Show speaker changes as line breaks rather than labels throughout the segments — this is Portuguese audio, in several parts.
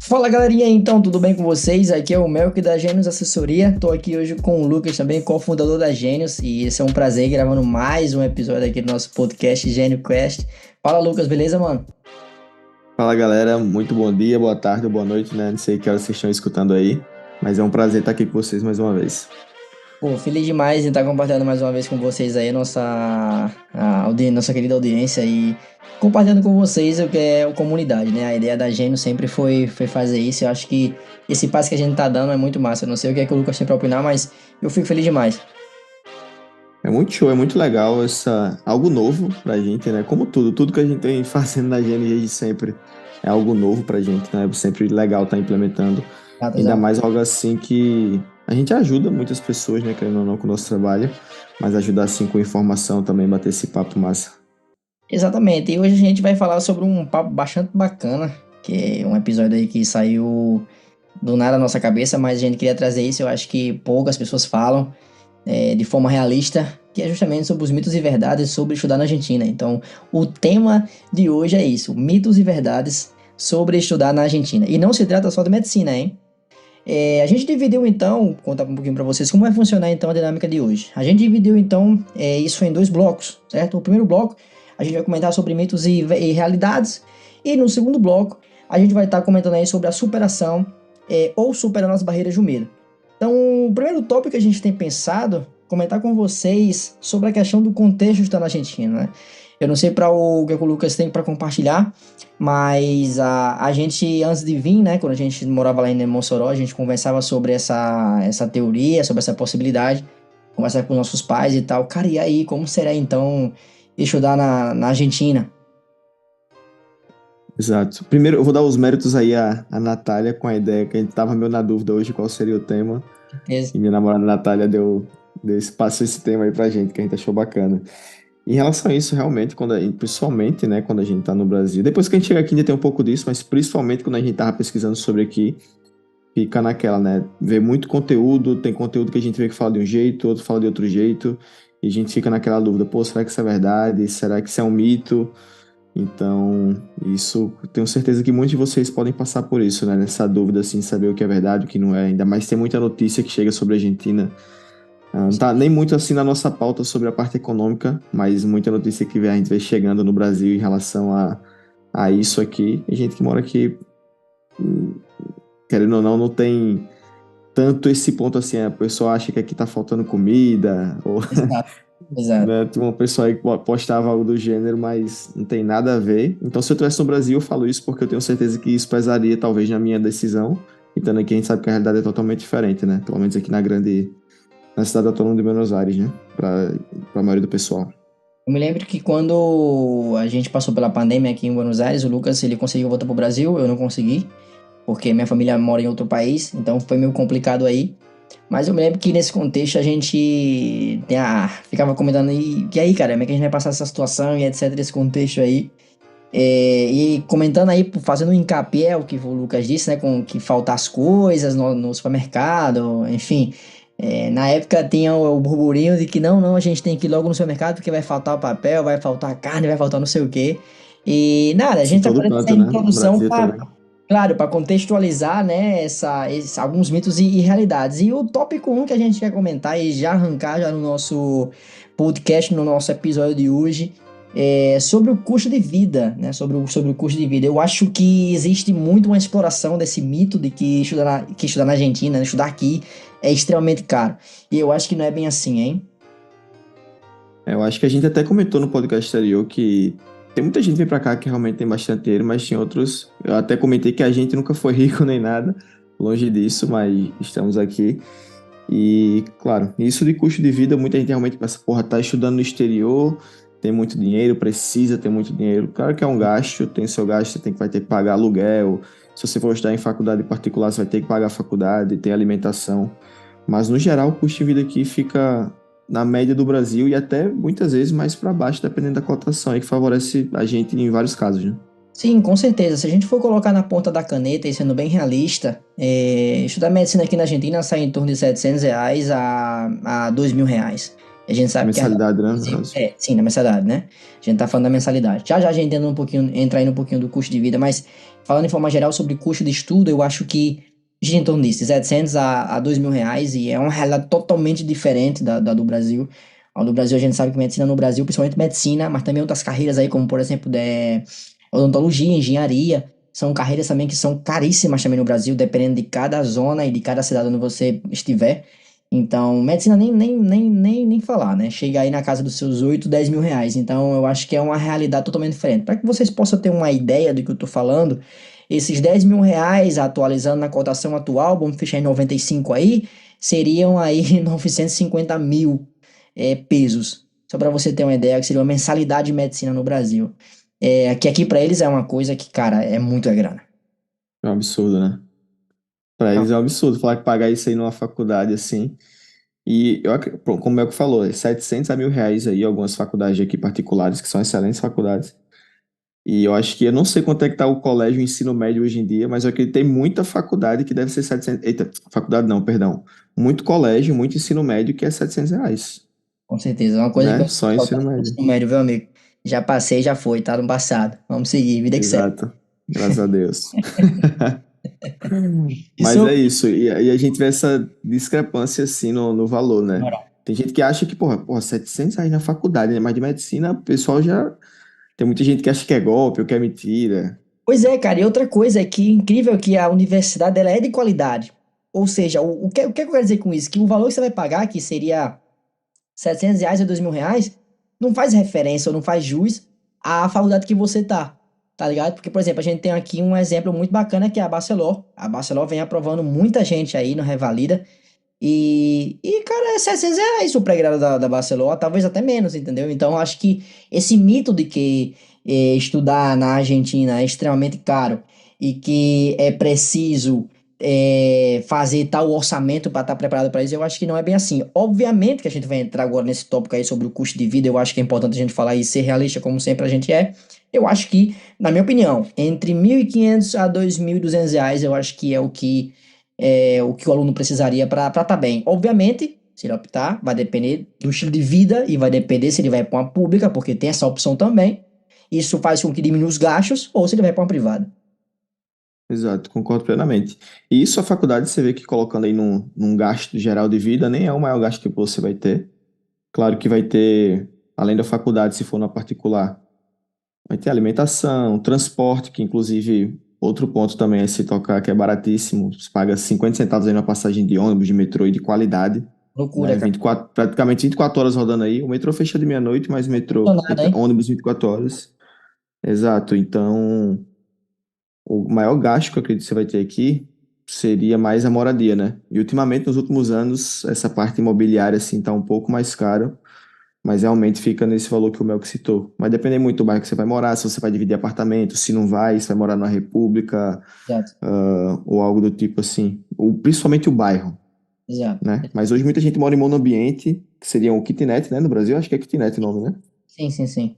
Fala galerinha, então, tudo bem com vocês? Aqui é o Melk da Gênios Assessoria. Tô aqui hoje com o Lucas também, cofundador da Gênios, e esse é um prazer gravando mais um episódio aqui do nosso podcast Gênio Quest. Fala Lucas, beleza, mano?
Fala galera, muito bom dia, boa tarde ou boa noite, né? Não sei que horas vocês estão escutando aí, mas é um prazer estar aqui com vocês mais uma vez.
Pô, feliz demais em estar compartilhando mais uma vez com vocês aí nossa querida audiência e compartilhando com vocês o que é a comunidade, né? A ideia da Gênios sempre foi fazer isso. Eu acho que esse passo que a gente tá dando é muito massa. Eu não sei o que é que o Lucas tem pra opinar, mas eu fico feliz demais.
É muito show, é muito legal algo novo pra gente, né? Como tudo que a gente vem fazendo na GN desde sempre é algo novo pra gente, né? É sempre legal estar implementando,
Exato,
ainda
exato.
mais algo assim que a gente ajuda muitas pessoas, né? Querendo ou não, com o nosso trabalho, mas ajudar assim com informação também, bater esse papo massa.
Exatamente. E hoje a gente vai falar sobre um papo bastante bacana, que é um episódio aí que saiu do nada da nossa cabeça, mas a gente queria trazer isso. Eu acho que poucas pessoas falam de forma realista, que é justamente sobre os mitos e verdades sobre estudar na Argentina. Então, o tema de hoje é isso: mitos e verdades sobre estudar na Argentina. E não se trata só de medicina, hein? A gente dividiu então, contar um pouquinho para vocês como vai funcionar então a dinâmica de hoje. A gente dividiu então isso em dois blocos, certo? O primeiro bloco a gente vai comentar sobre mitos e realidades, e no segundo bloco a gente vai estar comentando aí sobre a superação ou superando as barreiras do medo. Então, o primeiro tópico que a gente tem pensado comentar com vocês sobre a questão do contexto de estar na Argentina, né? Eu não sei para o que o Lucas tem para compartilhar, mas a gente, antes de vir, né, quando a gente morava lá em Mossoró, a gente conversava sobre essa teoria, sobre essa possibilidade, conversava com nossos pais e tal. Cara, e aí, como será então estudar na Argentina?
Exato. Primeiro, eu vou dar os méritos aí à Natália com a ideia que a gente tava meio na dúvida hoje qual seria o tema.
Certeza.
E minha namorada Natália passou esse tema aí pra gente, que a gente achou bacana. Em relação a isso, realmente, principalmente, né, quando a gente tá no Brasil, depois que a gente chega aqui ainda tem um pouco disso, mas principalmente quando a gente tava pesquisando sobre aqui, fica naquela, né, vê muito conteúdo, tem conteúdo que a gente vê que fala de um jeito, outro fala de outro jeito, e a gente fica naquela dúvida, pô, será que isso é verdade? Será que isso é um mito? Então, isso, tenho certeza que muitos de vocês podem passar por isso, né, nessa dúvida, assim, saber o que é verdade, o que não é, ainda mais tem muita notícia que chega sobre a Argentina. Não tá nem muito assim na nossa pauta sobre a parte econômica, mas muita notícia que a gente vê chegando no Brasil em relação a isso aqui. A gente que mora aqui, hum, querendo ou não, não tem tanto esse ponto assim. A pessoa acha que aqui tá faltando comida, ou
Exato, exato.
né, tem uma pessoa aí que postava algo do gênero, mas não tem nada a ver. Então, se eu estivesse no Brasil, eu falo isso porque eu tenho certeza que isso pesaria talvez na minha decisão. Então, aqui a gente sabe que a realidade é totalmente diferente, né? Pelo menos aqui na cidade autônoma de Buenos Aires, né? Para a maioria do pessoal.
Eu me lembro que quando a gente passou pela pandemia aqui em Buenos Aires, o Lucas ele conseguiu voltar pro Brasil, eu não consegui, porque minha família mora em outro país, então foi meio complicado aí. Mas eu me lembro que nesse contexto a gente ficava comentando, e aí, cara, como é que a gente vai passar essa situação e etc, esse contexto aí. E comentando aí, fazendo um encape o que o Lucas disse, né, com que faltar as coisas no supermercado, enfim. Na época tinha o burburinho de que não, a gente tem que ir logo no supermercado porque vai faltar o papel, vai faltar a carne, vai faltar não sei o quê. E nada, a
Isso em
gente tá
todo
fazendo essa
canto, né? No
introdução
Brasil
para,
também.
claro, para contextualizar, né, alguns mitos e realidades. E o tópico um que a gente quer comentar e já arrancar já no nosso podcast, no nosso episódio de hoje, sobre o custo de vida, né? Sobre o custo de vida. Eu acho que existe muito uma exploração desse mito de que estudar na Argentina, né? Estudar aqui é extremamente caro. E eu acho que não é bem assim, hein?
Eu acho que a gente até comentou no podcast anterior que tem muita gente que vem pra cá que realmente tem bastante dinheiro, mas tem outros. Eu até comentei que a gente nunca foi rico nem nada, longe disso, mas estamos aqui. E, claro, isso de custo de vida, muita gente realmente pensa, porra, tá estudando no exterior, tem muito dinheiro, precisa ter muito dinheiro. Claro que é um gasto, tem seu gasto, vai ter que pagar aluguel. Se você for estudar em faculdade particular, você vai ter que pagar a faculdade, tem alimentação. Mas, no geral, o custo de vida aqui fica na média do Brasil e até muitas vezes mais para baixo, dependendo da cotação, e que favorece a gente em vários casos, né?
Sim, com certeza. Se a gente for colocar na ponta da caneta e sendo bem realista, estudar medicina aqui na Argentina sai em torno de R$ 700 a R$ 2.000. A gente
A
sabe que a realidade
mensalidade,
do
né, no
Brasil
caso.
é, sim, na mensalidade, né? A gente tá falando da mensalidade. Já já a gente entra aí um pouquinho do custo de vida, mas falando em forma geral sobre custo de estudo, eu acho que gira em torno disso, de 700 a 2 mil reais, e é uma realidade totalmente diferente da do Brasil. A do Brasil, a gente sabe que medicina no Brasil, principalmente medicina, mas também outras carreiras aí, como por exemplo, odontologia, engenharia, são carreiras também que são caríssimas também no Brasil, dependendo de cada zona e de cada cidade onde você estiver. Então, medicina nem falar, né? Chega aí na casa dos seus 8 10 mil reais. Então, eu acho que é uma realidade totalmente diferente. Para que vocês possam ter uma ideia do que eu tô falando, esses 10 mil reais, atualizando na cotação atual, vamos fechar em 95 aí, seriam aí 950 mil pesos. Só para você ter uma ideia, que seria uma mensalidade de medicina no Brasil. Que aqui para eles é uma coisa que, cara, é muito grana.
É um absurdo, né? Pra
Não,
eles é um absurdo falar que pagar isso aí numa faculdade assim. E pô, como é que falou, é 700 a 1.000 reais aí, algumas faculdades aqui particulares, que são excelentes faculdades. E eu acho que, eu não sei quanto é que tá o colégio, o ensino médio hoje em dia, mas eu acredito que tem muita faculdade que deve ser 700. Eita, faculdade não, perdão. Muito colégio, muito ensino médio que é 700 reais,
com certeza. É uma coisa que eu
né?
sinto
Só
falta
ensino
no
médio.
ensino médio, viu, amigo? Já passei, já foi, tá no passado. Vamos seguir, vida que segue.
Exato. Graças a Deus. Mas
Isso.
é isso. E a gente vê essa discrepância assim no valor, né?
Moral.
Tem gente que acha que, porra, 700 reais na faculdade, né? Mas de medicina, o pessoal já. Tem muita gente que acha que é golpe ou que é mentira.
Pois é, cara, e outra coisa é que incrível que a universidade ela é de qualidade. Ou seja, o que eu quero dizer com isso? Que o valor que você vai pagar, que seria 700 reais ou 2 mil reais, não faz referência ou não faz jus à faculdade que você tá ligado? Porque, por exemplo, a gente tem aqui um exemplo muito bacana que é a Barceló. A Barceló vem aprovando muita gente aí no Revalida. Cara, é 700 reais o pré-grado da Barcelona, talvez até menos, entendeu? Então, eu acho que esse mito de que estudar na Argentina é extremamente caro e que é preciso fazer tal orçamento para estar preparado para isso, eu acho que não é bem assim. Obviamente que a gente vai entrar agora nesse tópico aí sobre o custo de vida, eu acho que é importante a gente falar e ser realista, como sempre a gente é. Eu acho que, na minha opinião, entre 1.500 a 2.200 reais, eu acho que é o que o aluno precisaria para estar bem. Obviamente, se ele optar, vai depender do estilo de vida e vai depender se ele vai para uma pública, porque tem essa opção também. Isso faz com que diminua os gastos, ou se ele vai para uma privada.
Exato, concordo plenamente. E isso a faculdade você vê que colocando aí num gasto geral de vida, nem é o maior gasto que você vai ter. Claro que vai ter, além da faculdade, se for na particular, vai ter alimentação, transporte, que inclusive outro ponto também é se tocar, que é baratíssimo. Você paga 50 centavos aí na passagem de ônibus, de metrô e de qualidade,
Loucura,
né?
cara.
24, praticamente 24 horas rodando aí. O metrô fecha de meia-noite, mas
Nada, hein?
ônibus 24 horas. Exato. Então, o maior gasto que eu acredito que você vai ter aqui seria mais a moradia, né? E ultimamente, nos últimos anos, essa parte imobiliária assim tá um pouco mais caro, mas realmente fica nesse valor que o Melk citou. Vai depender muito do bairro que você vai morar, se você vai dividir apartamento, se não vai, se vai morar na República,
Exato,
ou algo do tipo assim. Ou principalmente o bairro,
exato.
né? Mas hoje muita gente mora em monoambiente, que seria o kitnet, né? No Brasil, acho que é kitnet o nome, né?
Sim, sim, sim.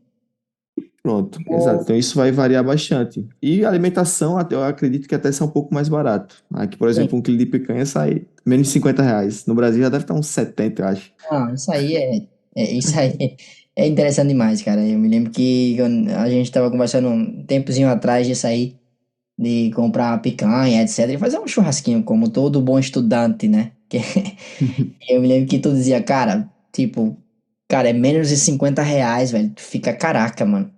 Pronto, exato.
O-
Então isso vai variar bastante. E a alimentação, eu acredito que até sai um pouco mais barato. Aqui, por
sim.
exemplo, um quilo de picanha sai menos de 50 reais. No Brasil já deve estar uns 70, eu acho.
Ah, isso aí é interessante demais, cara. Eu me lembro que quando a gente estava conversando um tempozinho atrás disso aí, de comprar picanha, etc. E fazer um churrasquinho, como todo bom estudante, né? Eu me lembro que tu dizia, cara, é menos de 50 reais, velho. Tu fica, caraca, mano.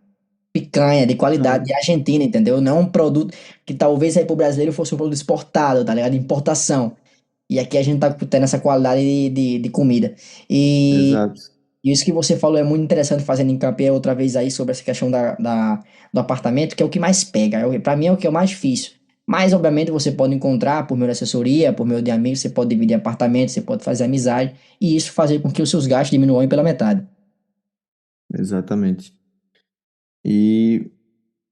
Picanha de qualidade de
Não,
Argentina, entendeu? Não um produto que talvez aí pro brasileiro fosse um produto exportado, tá ligado? Importação. E aqui a gente tá tendo essa qualidade de comida. E
exato.
isso que você falou é muito interessante, fazendo encampé outra vez aí sobre essa questão do apartamento, que é o que mais pega. Pra mim é o que é o mais difícil. Mas, obviamente, você pode encontrar por meio de assessoria, por meio de amigos, você pode dividir apartamento, você pode fazer amizade, e isso fazer com que os seus gastos diminuam pela metade.
Exatamente. E,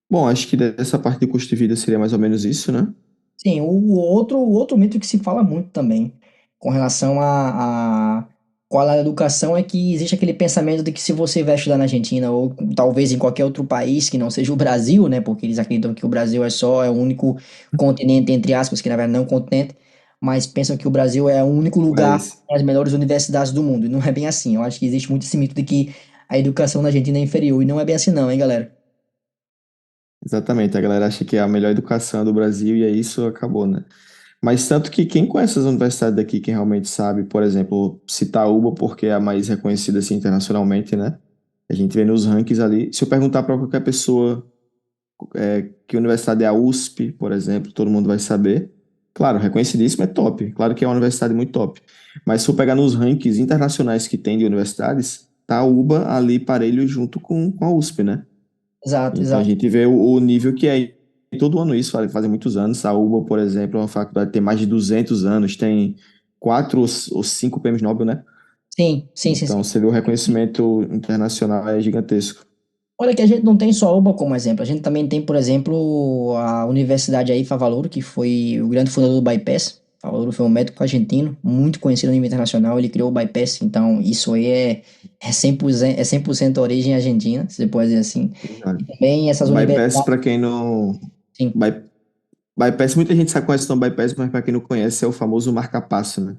bom, acho que dessa parte de custo de vida seria mais ou menos isso, né?
Sim, o outro mito que se fala muito também com relação a qual a educação é que existe aquele pensamento de que se você vai estudar na Argentina ou talvez em qualquer outro país que não seja o Brasil, né? Porque eles acreditam que o Brasil é o único continente, entre aspas, que na verdade não é um continente. mas pensam que o Brasil é o único lugar
Mas,
com as melhores universidades do mundo. E não é bem assim. Eu acho que existe muito esse mito de que a educação na Argentina é inferior. E não é bem assim, não, hein, galera?
exatamente, a galera acha que é a melhor educação do Brasil e aí isso acabou, né? Mas tanto que quem conhece as universidades daqui, quem realmente sabe, por exemplo, citar a UBA porque é a mais reconhecida assim, internacionalmente, né? A gente vê nos rankings ali. Se eu perguntar para qualquer pessoa que universidade é a USP, por exemplo, todo mundo vai saber. Claro, reconhecidíssimo é top. Claro que é uma universidade muito top. Mas se eu pegar nos rankings internacionais que tem de universidades, tá a UBA ali parelho junto com a USP, né?
Exato,
Então a
exato.
gente vê o nível que é. E todo ano isso, fazem muitos anos. A UBA, por exemplo, é uma faculdade que tem mais de 200 anos, tem quatro ou cinco prêmios Nobel, né?
Sim, sim, sim,
Então
sim.
você vê o reconhecimento internacional é gigantesco.
Olha que a gente não tem só a UBA como exemplo, a gente também tem, por exemplo, a Universidade aí, Favalouro, que foi o grande fundador do bypass. Favalouro foi um médico argentino, muito conhecido no nível internacional, ele criou o bypass, então isso aí é 100%, é 100% origem argentina, se você pode dizer assim. E
Exato.
também essas
Bypass,
universidades,
para quem não.
sim,
By- Bypass, muita gente sabe conhece o nome bypass, mas para quem não conhece, é o famoso marca-passo, né?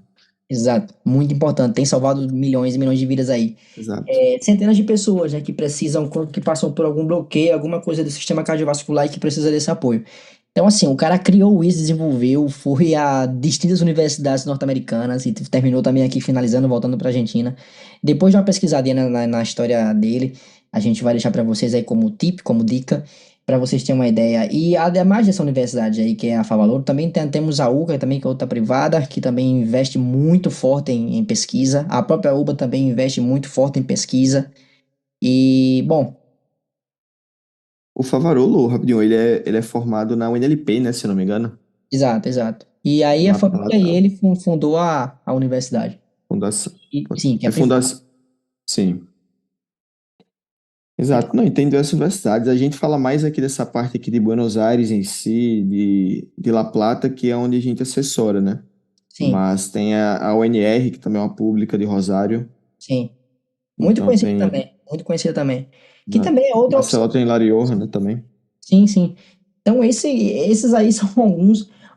exato, muito importante, tem salvado milhões e milhões de vidas aí.
Exato.
Centenas de pessoas, né, que precisam, que passam por algum bloqueio, alguma coisa do sistema cardiovascular e que precisa desse apoio. Então, assim, o cara criou isso, desenvolveu, foi a distintas universidades norte-americanas e terminou também aqui finalizando, voltando para a Argentina. Depois de uma pesquisadinha na história dele, a gente vai deixar para vocês aí como tip, como dica, para vocês terem uma ideia. E ademais dessa universidade aí, que é a Favaloro, também temos a UCA, também, que é outra privada, que também investe muito forte em pesquisa. A própria UBA também investe muito forte em pesquisa. E, bom,
O Favarolo, rapidinho, ele é formado na UNLP, né? Se eu não me engano.
exato, exato. E aí a
La
família e
Plata,
ele fundou a universidade.
fundação.
Sim, que é
É
privada.
fundação. Sim. Exato, não, entendo essas universidades. A gente fala mais aqui dessa parte aqui de Buenos Aires em si, de La Plata, que é onde a gente assessora, né?
Sim,
Mas tem a UNR, que também é uma pública de Rosário.
sim. Muito
Então
conhecido
tem.
também. Muito conhecido também. Que
Na
também é outra opção.
Maceió tem La Rioja, né, também.
Sim, sim. Então, esses aí são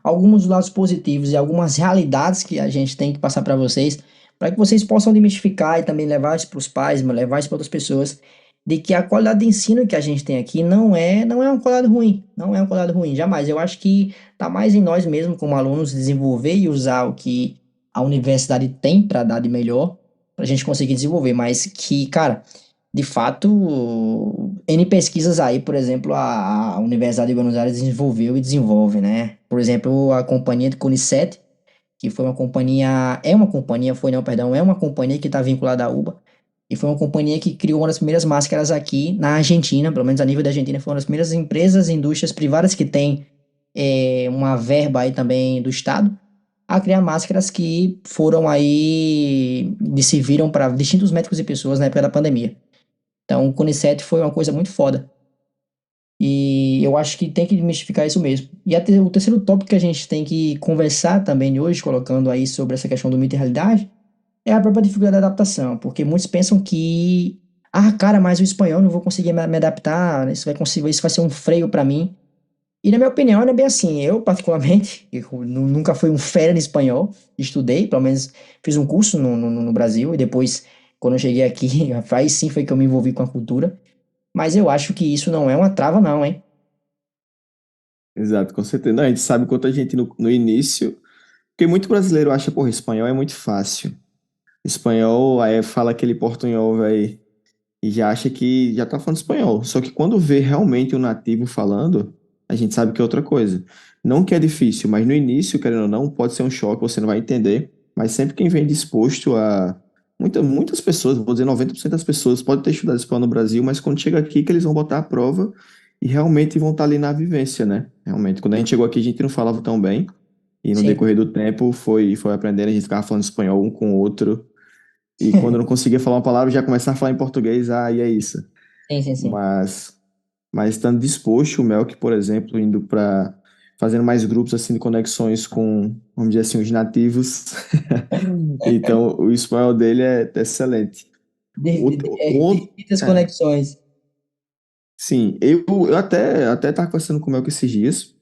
alguns dos lados positivos e algumas realidades que a gente tem que passar para vocês, para que vocês possam desmistificar e também levar isso para os pais, levar isso para outras pessoas, de que a qualidade de ensino que a gente tem aqui não é uma qualidade ruim, não é uma qualidade ruim, jamais. Eu acho que tá mais em nós mesmos, como alunos, desenvolver e usar o que a universidade tem para dar de melhor, para a gente conseguir desenvolver, mas que, cara. De fato, N pesquisas aí, por exemplo, a Universidade de Buenos Aires desenvolveu e desenvolve, né? Por exemplo, a companhia de CONICET, que foi uma companhia, é uma companhia, foi não, perdão, é uma companhia que está vinculada à UBA, e foi uma companhia que criou uma das primeiras máscaras aqui na Argentina, pelo menos a nível da Argentina, foi uma das primeiras empresas e indústrias privadas que tem uma verba aí também do Estado, a criar máscaras que foram aí, serviram para distintos médicos e pessoas na época da pandemia. Então, o Cone7 foi uma coisa muito foda. E eu acho que tem que desmistificar isso mesmo. E o terceiro tópico que a gente tem que conversar também hoje, colocando aí sobre essa questão do mito e realidade, é a própria dificuldade da adaptação. Porque muitos pensam que, cara, mas o espanhol não vou conseguir me adaptar, isso vai conseguir, isso vai ser um freio para mim. E na minha opinião, não é bem assim. Eu, particularmente, eu nunca fui um fera em espanhol, estudei, pelo menos fiz um curso no Brasil, e depois, quando eu cheguei aqui, aí sim foi que eu me envolvi com a cultura. Mas eu acho que isso não é uma trava, não, hein?
Exato, com certeza. Não, a gente sabe quanto a gente no início. Porque muito brasileiro acha, porra, espanhol é muito fácil. Espanhol, aí fala aquele portunhol, velho, e já acha que já tá falando espanhol. Só que quando vê realmente o nativo falando, a gente sabe que é outra coisa. Não que é difícil, mas no início, querendo ou não, pode ser um choque, você não vai entender. Mas sempre quem vem disposto a. Muitas pessoas, vou dizer 90% das pessoas, pode ter estudado espanhol no Brasil, mas quando chega aqui que eles vão botar a prova e realmente vão estar ali na vivência, né? Realmente. Quando a gente chegou aqui, a gente não falava tão bem. E no
Sim,
decorrer do tempo foi aprendendo, a gente ficava falando espanhol um com o outro. E quando eu não conseguia falar uma palavra, já começava a falar em português, e é isso.
sim, sim, sim.
Mas, mas estando disposto, o Melk, por exemplo, indo para fazendo mais grupos assim de conexões com, vamos dizer assim, os nativos. Então, o espanhol dele é excelente.
Muitas
É,
conexões.
sim, eu até estava conversando com o Melk esses dias.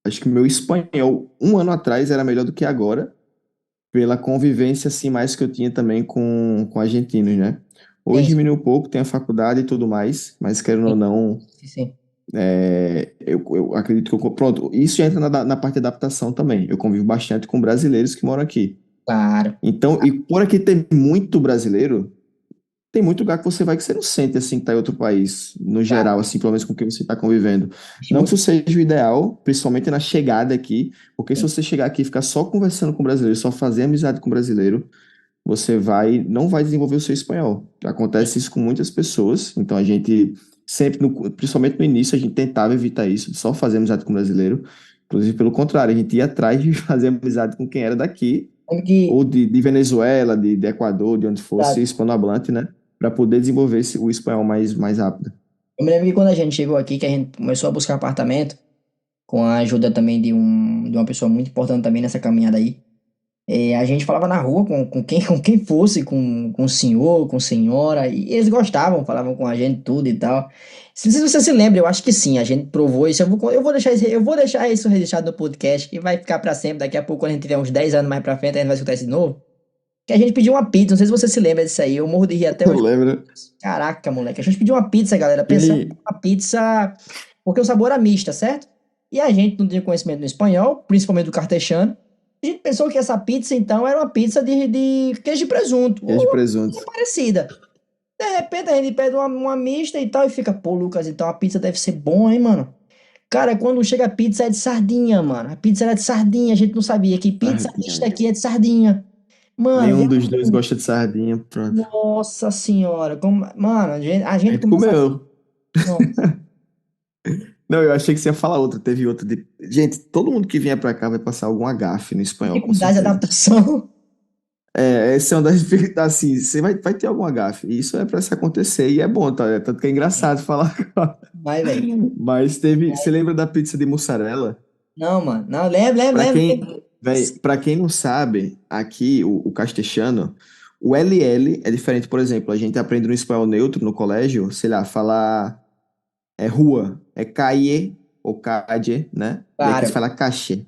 acho que meu espanhol, um ano atrás, era melhor do que agora, pela convivência, assim, mais que eu tinha também com argentinos, né? Hoje
Sim,
diminuiu um pouco, tem a faculdade e tudo mais, mas querendo ou
sim,
não,
sim, sim.
eu acredito que eu. Pronto, isso já entra na parte de adaptação também. Eu convivo bastante com brasileiros que moram aqui.
Claro.
Então, e por aqui ter muito brasileiro, tem muito lugar que você vai que você não sente assim que tá em outro país, no
Claro.
geral, assim, pelo menos com quem você está convivendo.
Acho
Não que
muito.
isso seja o ideal, principalmente na chegada aqui, porque se você chegar aqui e ficar só conversando com brasileiro, só fazer amizade com brasileiro, você não vai desenvolver o seu espanhol. Acontece isso com muitas pessoas, então a gente sempre, principalmente no início, a gente tentava evitar isso, de só fazer amizade com brasileiro. Inclusive, pelo contrário, a gente ia atrás de fazer amizade com quem era daqui,
Lembro que,
ou de Venezuela, de Equador, de onde fosse,
tá,
hispanohablante, né? Para poder desenvolver o espanhol mais rápido.
eu me lembro que quando a gente chegou aqui, que a gente começou a buscar apartamento, com a ajuda também de uma pessoa muito importante também nessa caminhada aí. A gente falava na rua com quem fosse, com o senhor, com senhora, e eles gostavam, falavam com a gente tudo e tal. Não sei se você se lembra, eu acho que sim, a gente provou isso. Eu vou deixar isso registrado no podcast, que vai ficar pra sempre. Daqui a pouco, quando a gente tiver uns 10 anos mais pra frente, a gente vai escutar isso de novo. Que a gente pediu uma pizza, não sei se você se lembra disso aí, eu morro de rir até hoje.
Lembra?
Caraca, moleque, a gente pediu uma pizza, galera,
E
pensando
aí,
em uma pizza, porque o sabor era mista, certo? E a gente não tinha conhecimento no espanhol, principalmente do cartechano. A gente pensou que essa pizza, então, era uma pizza de queijo e presunto, ou
queijo e
uma coisa
presunto.
parecida. De repente, a gente pede uma mista e tal, e fica, pô, Lucas, então a pizza deve ser bom, hein, mano? Cara, quando chega a pizza é de sardinha, mano. A pizza era de sardinha, a gente não sabia que pizza mista
Sardinha.
aqui é de sardinha. Mano,
Nenhum dos dois gosta de sardinha, pronto.
nossa senhora, mano, a
A
gente
gente
começa.
comeu.
Nossa,
Não, eu achei que você ia falar outra. Teve outra de. Gente, todo mundo que vier pra cá vai passar algum agafe no espanhol, com
dificuldade de
certeza.
adaptação.
Essa é uma das dificuldades, assim, você vai ter algum agafe. E isso é pra se acontecer e é bom, tá? Tanto que é engraçado falar agora.
Vai, velho.
Mas teve. Você lembra da pizza de mussarela?
Não, mano. Não, lembro,
Pra quem,
lembro.
pra quem não sabe, aqui o castelhano, o LL é diferente, por exemplo, a gente aprende no espanhol neutro no colégio, sei lá, falar rua, é calle ou calle, né? E aqui se
Claro,
fala calle.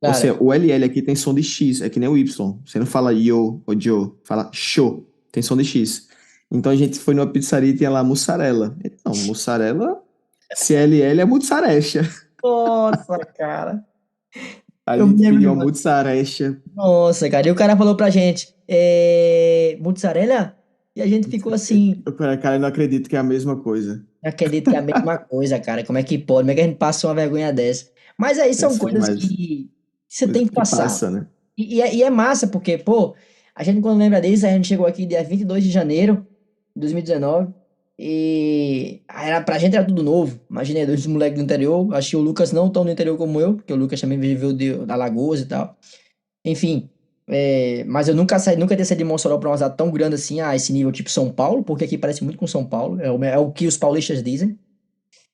Ou
claro.
seja, o LL aqui tem som de X, é que nem o Y. Você não fala yo ou Joe, fala show, tem som de X. Então a gente foi numa pizzaria e tinha lá mussarela. Então, mussarela, se é LL é muzzarecha.
Nossa, cara.
A
Eu me
gente
lembro
pediu uma
demais.
muzzarecha.
Nossa, cara. E o cara falou pra gente, mozzarella? E a gente ficou assim,
Cara, eu não acredito que é a mesma coisa.
não acredito que é a mesma coisa, cara. Como é que pode? Como é que a gente passa uma vergonha dessa? Mas aí são
Essa é
coisas
demais.
que você
Coisa
tem que
que
passar.
passa, né?
E é massa, porque, pô, a gente quando lembra disso, a gente chegou aqui dia 22 de janeiro de 2019 e pra gente era tudo novo. Imaginei dois moleques do interior, acho que o Lucas não tão no interior como eu, porque o Lucas também viveu da Lagoas e tal. Enfim, mas eu nunca tinha saído de Mossoró pra uma cidade tão grande assim, a esse nível tipo São Paulo, porque aqui parece muito com São Paulo, é o que os paulistas dizem.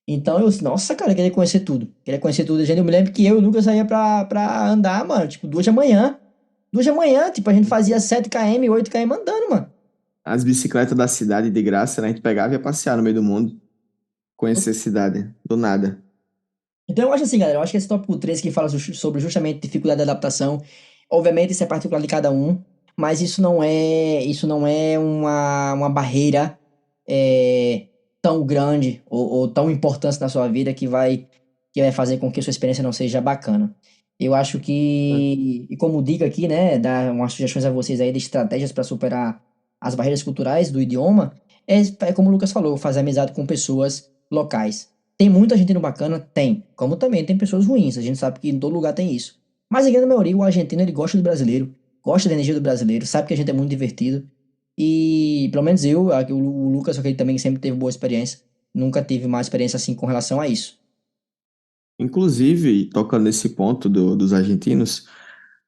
Então eu, nossa, cara, eu queria conhecer tudo. Queria conhecer tudo. Gente, eu me lembro que eu e o Lucas saía pra andar, mano, tipo, 2 da manhã. 2 da manhã, tipo, a gente fazia 7 km, 8 km andando, mano.
As bicicletas da cidade de graça, né? A gente pegava e ia passear no meio do mundo, conhecer a cidade, do nada.
Então eu acho assim, galera, eu acho que esse tópico 3 que fala sobre justamente dificuldade de adaptação, obviamente isso é particular de cada um, mas isso não é uma barreira é, tão grande ou tão importante na sua vida que vai fazer com que a sua experiência não seja bacana. Eu acho que, e como dica aqui, né, dar umas sugestões a vocês aí de estratégias para superar as barreiras culturais do idioma, é como o Lucas falou, fazer amizade com pessoas locais. Tem muita gente no bacana? Tem. Como também tem pessoas ruins. A gente sabe que em todo lugar tem isso. Mas a grande maioria, o argentino, ele gosta do brasileiro, gosta da energia do brasileiro, sabe que a gente é muito divertido. E, pelo menos eu, o Lucas, só que ele também sempre teve boa experiência. Nunca tive uma experiência assim com relação a isso.
Inclusive, tocando nesse ponto dos argentinos,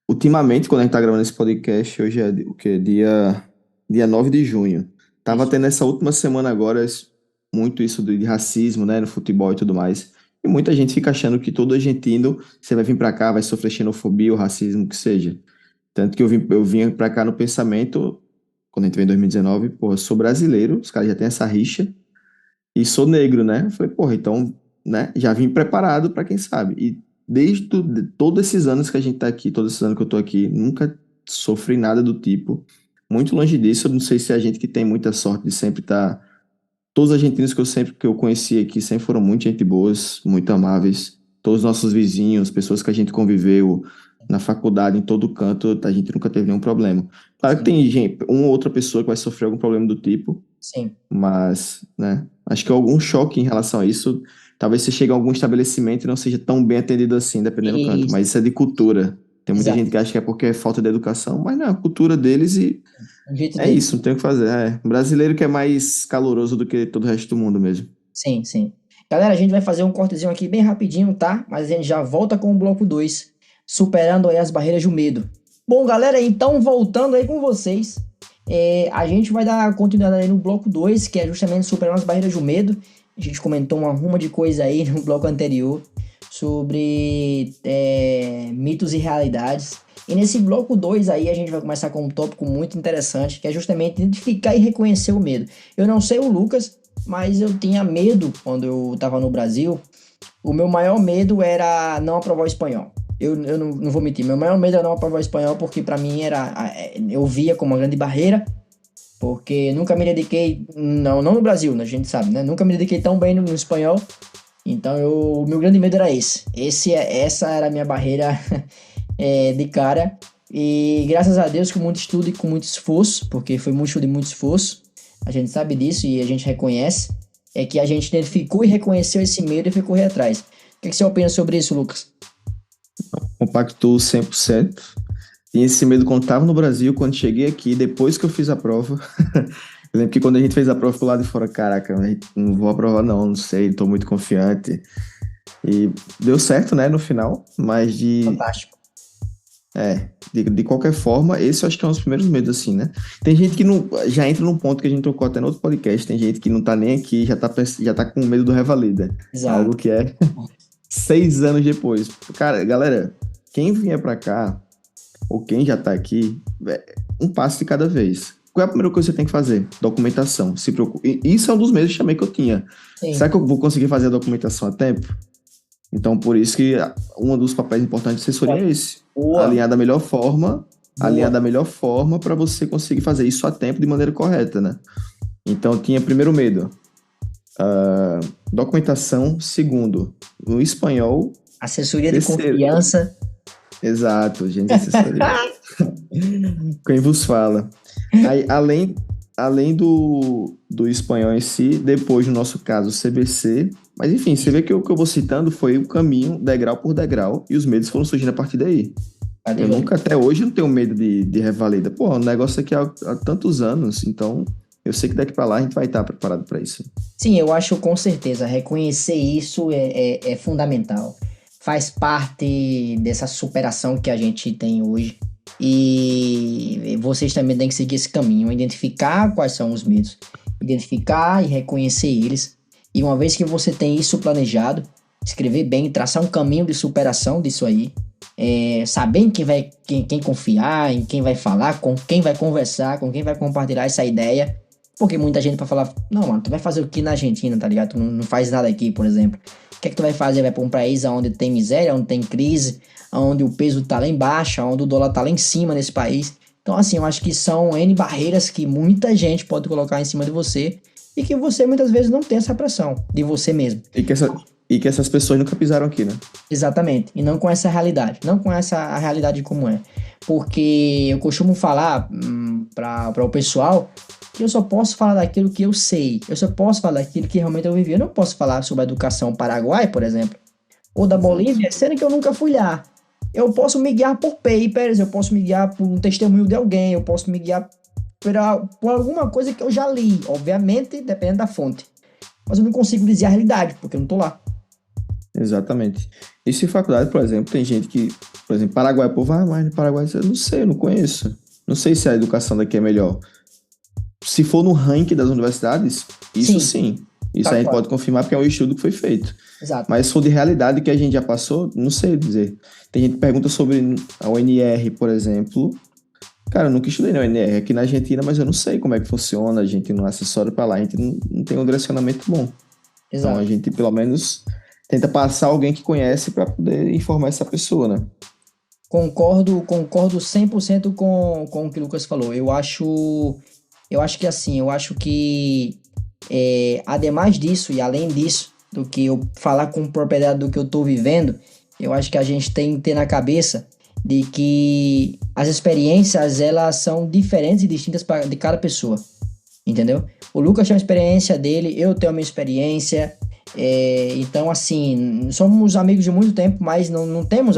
ultimamente, quando a gente tá gravando esse podcast, hoje é o quê? Dia 9 de junho. Tava
Isso.
tendo essa última semana agora muito isso de racismo, né, no futebol e tudo mais. E muita gente fica achando que todo argentino, você vai vir pra cá, vai sofrer xenofobia ou racismo, que seja. Tanto que eu vim pra cá no pensamento, quando a gente veio em 2019, pô, eu sou brasileiro, os caras já têm essa rixa, e sou negro, né? Eu falei, porra, então, né, já vim preparado pra quem sabe. de todos esses anos que a gente tá aqui, todos esses anos que eu tô aqui, nunca sofri nada do tipo. Muito longe disso, eu não sei se é a gente que tem muita sorte de sempre estar. Todos os argentinos que eu conheci aqui sempre foram muito gente boas, muito amáveis. Todos os nossos vizinhos, pessoas que a gente conviveu na faculdade, em todo canto, a gente nunca teve nenhum problema. Claro que
Sim,
tem gente, uma ou outra pessoa que vai sofrer algum problema do tipo,
sim.
mas, né, acho que algum choque em relação a isso, talvez você chegue a algum estabelecimento e não seja tão bem atendido assim, dependendo do canto,
Isso,
mas isso é de cultura. Tem muita
exato.
gente que acha que é porque é falta de educação, mas não, é a cultura deles e
O jeito
é
deles.
isso, não tem o que fazer. É, brasileiro que é mais caloroso do que todo o resto do mundo mesmo.
Sim, sim. Galera, a gente vai fazer um cortezinho aqui bem rapidinho, tá? Mas a gente já volta com o bloco 2, superando aí as barreiras do medo. Bom, galera, então voltando aí com vocês, a gente vai dar continuidade aí no bloco 2, que é justamente superando as barreiras do medo. A gente comentou uma ruma de coisa aí no bloco anterior sobre mitos e realidades. E nesse bloco 2 aí a gente vai começar com um tópico muito interessante, que é justamente identificar e reconhecer o medo. Eu não sei o Lucas, mas eu tinha medo quando eu estava no Brasil. O meu maior medo era não aprovar o espanhol. Eu não vou mentir, meu maior medo era não aprovar o espanhol, porque para mim eu via como uma grande barreira, porque nunca me dediquei, não no Brasil, né, a gente sabe, né? Nunca me dediquei tão bem no espanhol, então o meu grande medo era esse. Essa era a minha barreira de cara. E graças a Deus, com muito estudo e com muito esforço, porque foi muito estudo e muito esforço, a gente sabe disso e a gente reconhece, é que a gente identificou e reconheceu esse medo e foi correr atrás. O que você opina sobre isso, Lucas?
Compactou 100%. E esse medo quando estava no Brasil, quando cheguei aqui, depois que eu fiz a prova. Eu lembro que quando a gente fez a prova pro lado de fora, caraca, não vou aprovar não sei, tô muito confiante. E deu certo, né, no final, mas
Fantástico.
de qualquer forma, esse eu acho que é um dos primeiros medos, assim, né? Tem gente que não, já entra num ponto que a gente tocou até no outro podcast, tem gente que não tá nem aqui, já tá com medo do Revalida. Algo
Exato.
que é 6 anos depois. Cara, galera, quem vier pra cá, ou quem já tá aqui, um passo de cada vez. Qual é a primeira coisa que você tem que fazer? Documentação. Se preocupe. Isso é um dos medos também que eu tinha. Será
Sim.
que eu vou conseguir fazer a documentação a tempo? Então, por isso que um dos papéis importantes de assessoria é esse.
Boa,
Alinhar da melhor forma, alinhar
boa.
da melhor forma para você conseguir fazer isso a tempo de maneira correta, né? Então, eu tinha primeiro medo. Documentação. Segundo, no espanhol.
Assessoria de
Terceiro,
confiança.
exato, gente de assessoria. Quem vos fala. Aí, além do espanhol em si, depois, no nosso caso, o CBC. Mas, enfim, você vê que o que eu vou citando foi o caminho, degrau por degrau, e os medos foram surgindo a partir daí.
Cadê,
Eu
velho?
nunca, até hoje, não tenho medo de revalida. Pô, o negócio aqui há tantos anos, então eu sei que daqui pra lá a gente vai estar preparado para isso.
Sim, eu acho com certeza. Reconhecer isso é fundamental. Faz parte dessa superação que a gente tem hoje. E vocês também têm que seguir esse caminho, identificar quais são os medos, identificar e reconhecer eles. E uma vez que você tem isso planejado, escrever bem, traçar um caminho de superação disso aí, saber em quem confiar, em quem vai falar, com quem vai conversar, com quem vai compartilhar essa ideia. Porque muita gente vai falar, não, mano, tu vai fazer o que na Argentina, tá ligado? Tu não faz nada aqui, por exemplo. O que é que tu vai fazer? Vai pra um país onde tem miséria, onde tem crise, onde o peso tá lá embaixo, onde o dólar tá lá em cima nesse país. Então, assim, eu acho que são N barreiras que muita gente pode colocar em cima de você e que você muitas vezes não tem essa pressão de você mesmo.
E que essas pessoas nunca pisaram aqui, né?
Exatamente. E não com essa realidade. Não com essa a realidade como é. Porque eu costumo falar para o pessoal que eu só posso falar daquilo que eu sei. Eu só posso falar daquilo que realmente eu vivi. Eu não posso falar sobre a educação paraguai, por exemplo, ou da
Exato.
Bolívia, sendo que eu nunca fui lá. Eu posso me guiar por papers, eu posso me guiar por um testemunho de alguém, eu posso me guiar por alguma coisa que eu já li. Obviamente, dependendo da fonte. Mas eu não consigo dizer a realidade, porque eu não tô lá.
Exatamente. Isso em faculdade, por exemplo, tem gente que, por exemplo, Paraguai, o povo, mas no Paraguai, eu não sei, eu não conheço. Não sei se a educação daqui é melhor. Se for no ranking das universidades, isso
Sim,
sim. Isso
tá
a gente
claro.
pode confirmar porque é um estudo que foi feito.
Exato.
Mas se for de realidade que a gente já passou, não sei dizer. Tem gente que pergunta sobre a UNR, por exemplo. Cara, eu nunca estudei na UNR aqui na Argentina, mas eu não sei como é que funciona. A gente não é acessório para lá, a gente não tem um direcionamento bom. Então a
Exato.
gente, pelo menos, tenta passar alguém que conhece para poder informar essa pessoa, né?
Concordo 100% com o que o Lucas falou. Eu acho que assim, eu acho que ademais disso e além disso, do que eu falar com propriedade do que eu tô vivendo, eu acho que a gente tem que ter na cabeça de que as experiências elas são diferentes e distintas de cada pessoa, entendeu? O Lucas tem uma experiência dele, eu tenho a minha experiência, então assim, somos amigos de muito tempo, mas não temos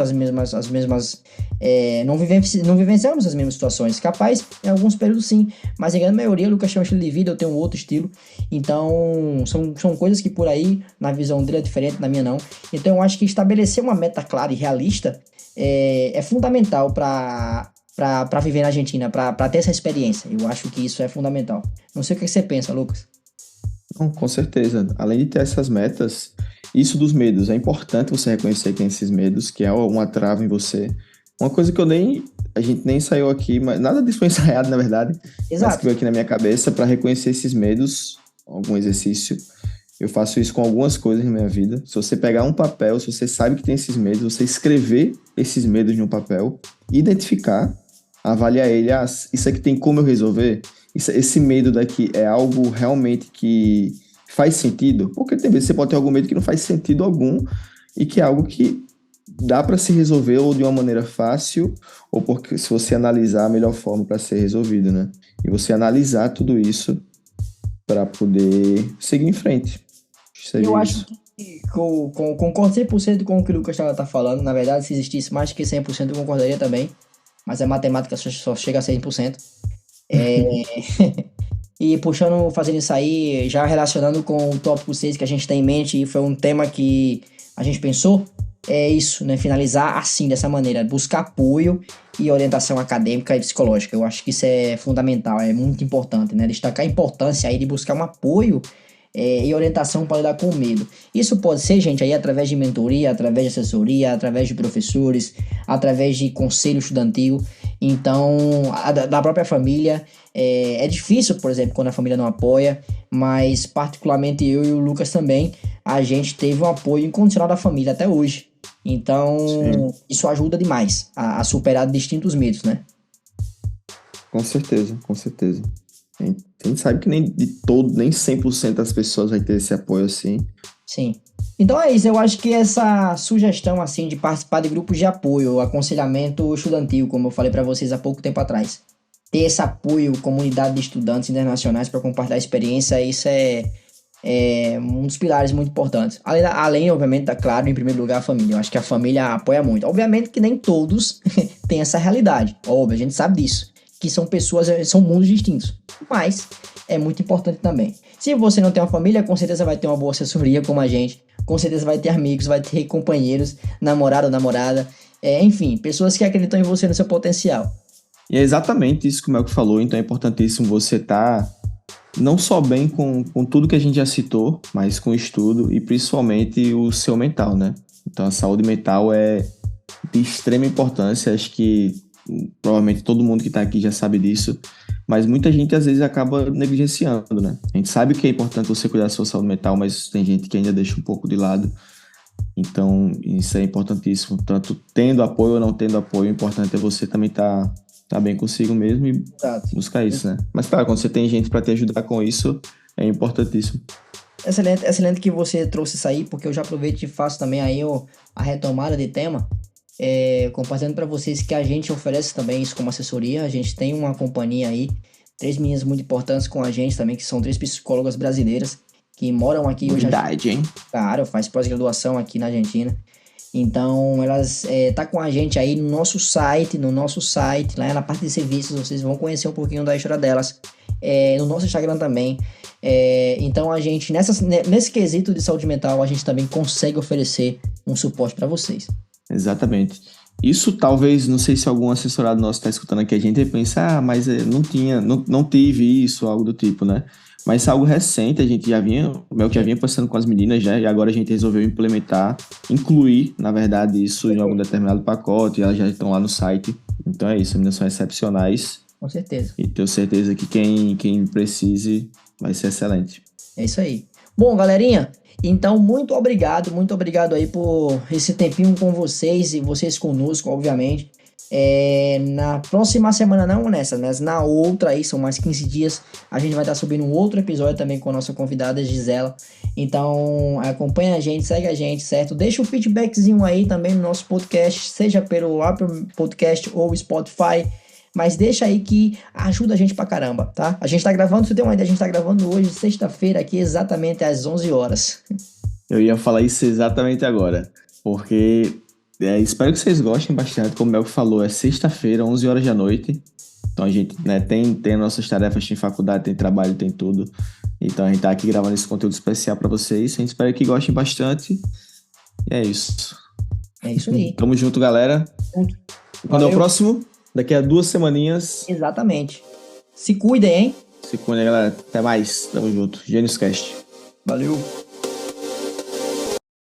não vivenciamos as mesmas situações. Capaz, em alguns períodos sim, mas em grande maioria, o Lucas tem um estilo de vida, eu tenho um outro estilo, então são coisas que por aí, na visão dele é diferente, na minha não. Então eu acho que estabelecer uma meta clara e realista é fundamental para viver na Argentina, para ter essa experiência. Eu acho que isso é fundamental. Não sei o que você pensa, Lucas.
Não, com certeza. Além de ter essas metas, isso dos medos. É importante você reconhecer que tem esses medos, que é uma trava em você. Uma coisa que a gente nem saiu aqui, mas nada disso foi ensaiado, na verdade, mas que
Exato.
veio aqui na minha cabeça para reconhecer esses medos, algum exercício. Eu faço isso com algumas coisas na minha vida. Se você pegar um papel, se você sabe que tem esses medos, você escrever esses medos no papel, identificar, avaliar ele, isso aqui tem como eu resolver? Esse medo daqui é algo realmente que faz sentido? Porque tem vezes você pode ter algum medo que não faz sentido algum e que é algo que dá para se resolver ou de uma maneira fácil ou porque se você analisar a melhor forma para ser resolvido, né? E você analisar tudo isso para poder seguir em frente.
Eu
Seria
acho
isso.
que concordo 100% com o que o Lucas tá falando. Na verdade, se existisse mais que 100% eu concordaria também. Mas a matemática só chega a 100%. É, e puxando, fazendo isso aí, já relacionando com o tópico 6 que a gente tem em mente, e foi um tema que a gente pensou, é isso, né? Finalizar assim, dessa maneira, buscar apoio e orientação acadêmica e psicológica. Eu acho que isso é fundamental, é muito importante, né? Destacar a importância aí de buscar um apoio e orientação para lidar com o medo. Isso pode ser, gente, aí através de mentoria, através de assessoria, através de professores, através de conselho estudantil, então, da própria família. É difícil, por exemplo, quando a família não apoia, mas particularmente eu e o Lucas também, a gente teve um apoio incondicional da família até hoje. Então,
Sim,
isso ajuda demais a superar distintos medos, né?
com certeza, com certeza. A gente sabe que nem 100% das pessoas vai ter esse apoio assim.
Sim. Então é isso, eu acho que essa sugestão assim de participar de grupos de apoio, aconselhamento estudantil, como eu falei para vocês há pouco tempo atrás, ter esse apoio, comunidade de estudantes internacionais para compartilhar experiência, isso é um dos pilares muito importantes. Além, obviamente, tá claro, em primeiro lugar, a família. Eu acho que a família apoia muito. Obviamente que nem todos têm essa realidade. Óbvio, a gente sabe disso. Que são pessoas, são mundos distintos. Mas é muito importante também. Se você não tem uma família, com certeza vai ter uma boa assessoria como a gente. Com certeza vai ter amigos, vai ter companheiros, namorado ou namorada. Enfim, pessoas que acreditam em você, no seu potencial.
E é exatamente isso que o Melco falou, então é importantíssimo você estar não só bem com tudo que a gente já citou, mas com o estudo e principalmente o seu mental, né? Então a saúde mental é de extrema importância, acho que provavelmente todo mundo que está aqui já sabe disso, mas muita gente às vezes acaba negligenciando, né? A gente sabe que é importante você cuidar da sua saúde mental, mas tem gente que ainda deixa um pouco de lado. Então, isso é importantíssimo. Tanto tendo apoio ou não tendo apoio, o importante é você também tá bem consigo mesmo e
Exato.
buscar isso, né? Mas claro, quando você tem gente para te ajudar com isso, é importantíssimo.
Excelente, excelente que você trouxe isso aí, porque eu já aproveito e faço também aí a retomada de tema, compartilhando para vocês que a gente oferece também isso como assessoria. A gente tem uma companhia aí, três meninas muito importantes com a gente também, que são três psicólogas brasileiras que moram aqui hoje,
Novidade, hein?
claro, faz pós-graduação aqui na Argentina. Então, elas tá com a gente aí no nosso site, lá na parte de serviços, vocês vão conhecer um pouquinho da história delas. No nosso Instagram também. Então, a gente, nesse quesito de saúde mental, a gente também consegue oferecer um suporte para vocês.
Exatamente. Isso talvez, não sei se algum assessorado nosso está escutando aqui, a gente pensa, mas não tinha, não tive isso, algo do tipo, né? Mas isso é algo recente, a gente já vinha, o Mel já vinha passando com as meninas, né? E agora a gente resolveu implementar, incluir, na verdade, isso em algum determinado pacote, e elas já estão lá no site. Então é isso, as meninas são excepcionais
Com certeza.
e tenho certeza que quem precise vai ser excelente.
É isso aí. Bom, galerinha, Então, muito obrigado aí por esse tempinho com vocês e vocês conosco, obviamente. Na próxima semana, não nessa, mas na outra aí, são mais 15 dias, a gente vai estar subindo um outro episódio também com a nossa convidada Gisela. Então, acompanha a gente, segue a gente, certo? Deixa um feedbackzinho aí também no nosso podcast, seja pelo Apple Podcast ou Spotify. Mas deixa aí que ajuda a gente pra caramba, tá? A gente tá gravando, você tem uma ideia, a gente tá gravando hoje, sexta-feira, aqui exatamente às 11 horas.
Eu ia falar isso exatamente agora, porque espero que vocês gostem bastante. Como o Mel falou, é sexta-feira, 11 horas da noite. Então a gente, né, tem nossas tarefas, tem faculdade, tem trabalho, tem tudo. Então a gente tá aqui gravando esse conteúdo especial para vocês. A gente espera que gostem bastante. E é isso.
É isso aí.
Tamo junto, galera. Quando é o próximo? Daqui a 2 semaninhas.
Exatamente. Se cuidem, hein?
Se cuidem, galera. Até mais. Tamo junto. Gênios Cast.
Valeu.